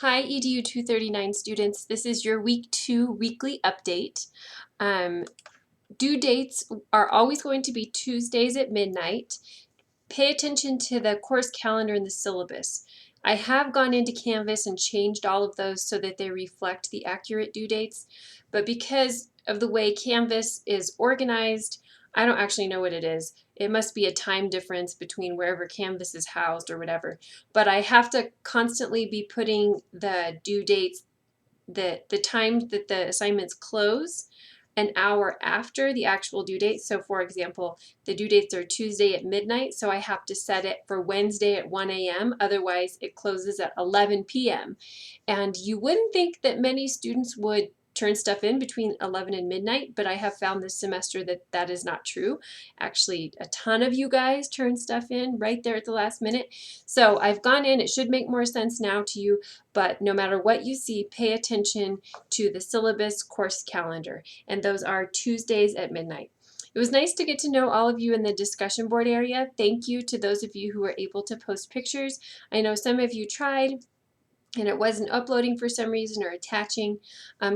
Hi, EDU 239 students. This is your week 2 weekly update. Um, Due dates are always going to be Tuesdays at midnight. Pay attention to the course calendar and the syllabus. I have gone into Canvas and changed all of those so that they reflect the accurate due dates, but because of the way Canvas is organized, I don't actually know what it is. It must be a time difference between wherever Canvas is housed or whatever. But I have to constantly be putting the due dates, the time that the assignments close an hour after the actual due date. So for example, the due dates are Tuesday at midnight, so I have to set it for Wednesday at 1 a.m. Otherwise, it closes at 11 p.m. And you wouldn't think that many students would turn stuff in between 11 and midnight, but I have found this semester that that is not true. Actually, a ton of you guys turn stuff in right there at the last minute. So I've gone in, it should make more sense now to you, but no matter what you see, pay attention to the syllabus course calendar, and those are Tuesdays at midnight. It was nice to get to know all of you in the discussion board area. Thank you to those of you who were able to post pictures. I know some of you tried and it wasn't uploading for some reason or attaching.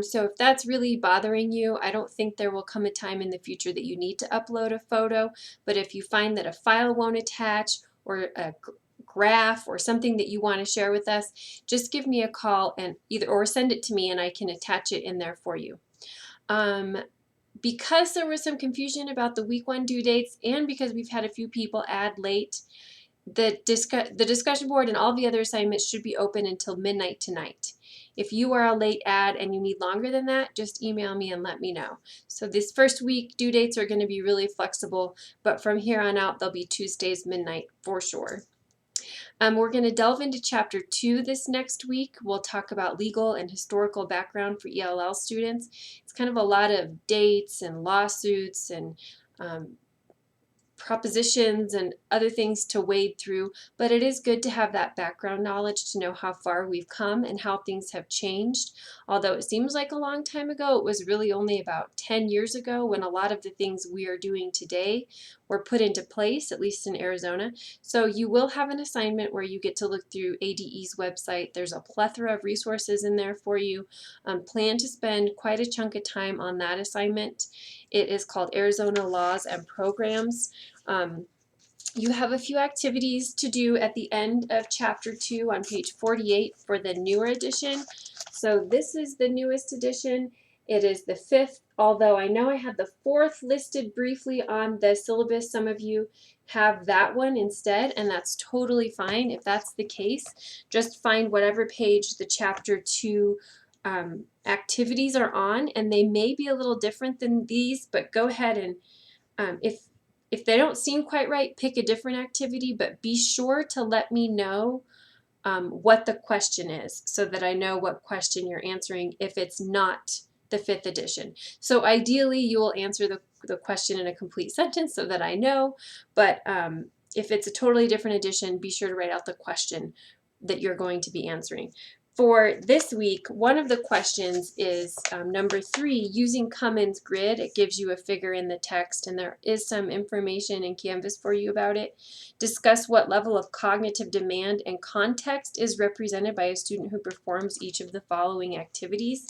So if that's really bothering you, I don't think there will come a time in the future that you need to upload a photo, but if you find that a file won't attach or a graph or something that you want to share with us, just give me a call and or send it to me and I can attach it in there for you. Because there was some confusion about the week 1 due dates and because we've had a few people add late, the discussion board and all the other assignments should be open until midnight tonight. If you are a late add and you need longer than that, just email me and let me know. So this first week, due dates are going to be really flexible, but from here on out, they'll be Tuesdays midnight for sure. We're going to delve into Chapter 2 this next week. We'll talk about legal and historical background for ELL students. It's kind of a lot of dates and lawsuits and propositions and other things to wade through, but it is good to have that background knowledge to know how far we've come and how things have changed. Although it seems like a long time ago, it was really only about 10 years ago when a lot of the things we are doing today were put into place, at least in Arizona. So you will have an assignment where you get to look through ADE's website. There's a plethora of resources in there for you. Plan to spend quite a chunk of time on that assignment. It is called Arizona Laws and Programs. You have a few activities to do at the end of Chapter 2 on page 48 for the newer edition. So this is the newest edition. It is the 5th, although I know I had the 4th listed briefly on the syllabus. Some of you have that one instead, and that's totally fine if that's the case. Just find whatever page the Chapter 2 activities are on, and they may be a little different than these, but go ahead and if they don't seem quite right, pick a different activity, but be sure to let me know what the question is so that I know what question you're answering if it's not the 5th edition. So ideally, you will answer the question in a complete sentence so that I know, but if it's a totally different edition, be sure to write out the question that you're going to be answering. For this week, one of the questions is number 3, using Cummins Grid. It gives you a figure in the text, and there is some information in Canvas for you about it. Discuss what level of cognitive demand and context is represented by a student who performs each of the following activities.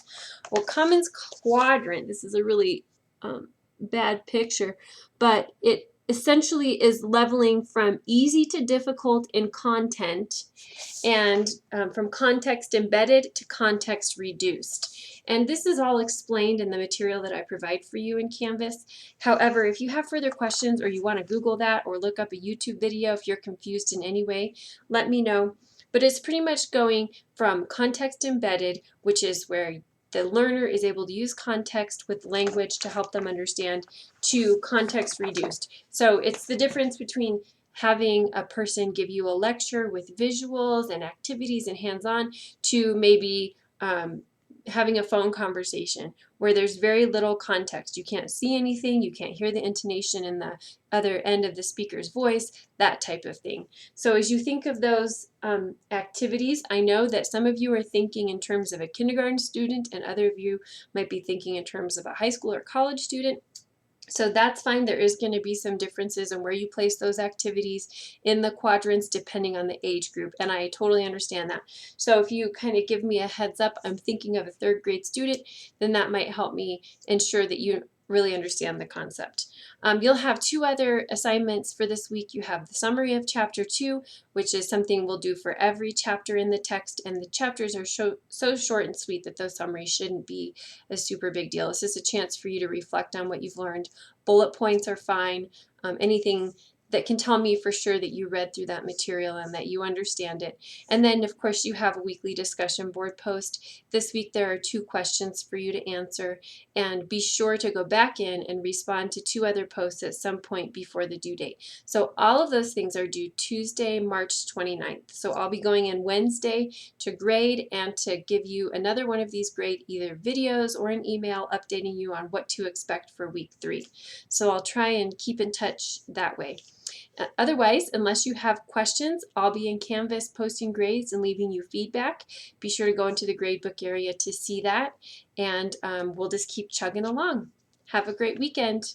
Well, Cummins Quadrant, this is a really bad picture, but it essentially is leveling from easy to difficult in content and from context embedded to context reduced. And this is all explained in the material that I provide for you in Canvas. However, if you have further questions or you want to Google that or look up a YouTube video if you're confused in any way, let me know. But it's pretty much going from context embedded, which is where the learner is able to use context with language to help them understand, to context reduced. So it's the difference between having a person give you a lecture with visuals and activities and hands-on to maybe having a phone conversation where there's very little context. You can't see anything, you can't hear the intonation in the other end of the speaker's voice, that type of thing. So as you think of those activities, I know that some of you are thinking in terms of a kindergarten student and other of you might be thinking in terms of a high school or college student. So that's fine. There is going to be some differences in where you place those activities in the quadrants depending on the age group, and I totally understand that. So if you kind of give me a heads up, I'm thinking of a third grade student, then that might help me ensure that you really understand the concept. You'll have two other assignments for this week. You have the summary of chapter 2, which is something we'll do for every chapter in the text, and the chapters are so short and sweet that those summaries shouldn't be a super big deal. This is a chance for you to reflect on what you've learned. Bullet points are fine. Anything that can tell me for sure that you read through that material and that you understand it. And then, of course, you have a weekly discussion board post. This week there are 2 questions for you to answer, and be sure to go back in and respond to 2 other posts at some point before the due date. So all of those things are due Tuesday, March 29th. So I'll be going in Wednesday to grade and to give you another one of these great either videos or an email updating you on what to expect for week 3. So I'll try and keep in touch that way. Otherwise, unless you have questions, I'll be in Canvas posting grades and leaving you feedback. Be sure to go into the gradebook area to see that, and we'll just keep chugging along. Have a great weekend.